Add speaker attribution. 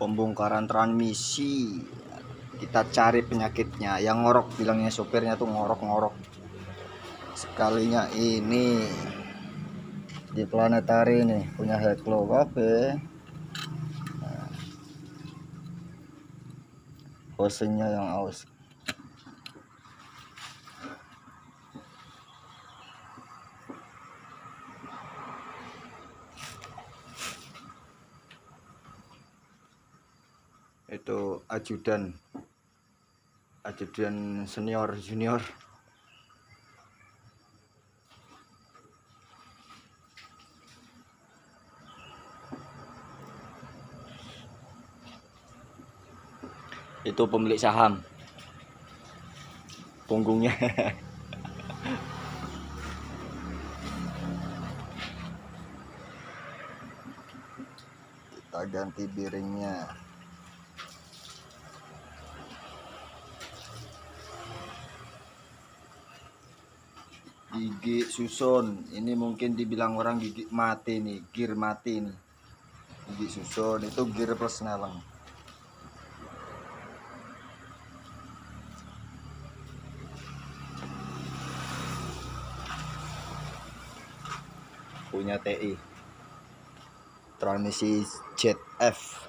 Speaker 1: pembongkaran transmisi. Kita cari penyakitnya. Yang ngorok bilangnya sopirnya tuh ngorok-ngorok. Sekalinya ini di Planetary nih punya Heklo. Oke. Nah, hosenya yang aus. Itu ajudan senior junior. Itu pemilik saham punggungnya. Kita ganti bearingnya. Gigi susun, ini mungkin dibilang orang gigi mati nih, gear mati nih. Gigi susun itu gear plus neleng. Punya TI transmisi ZF.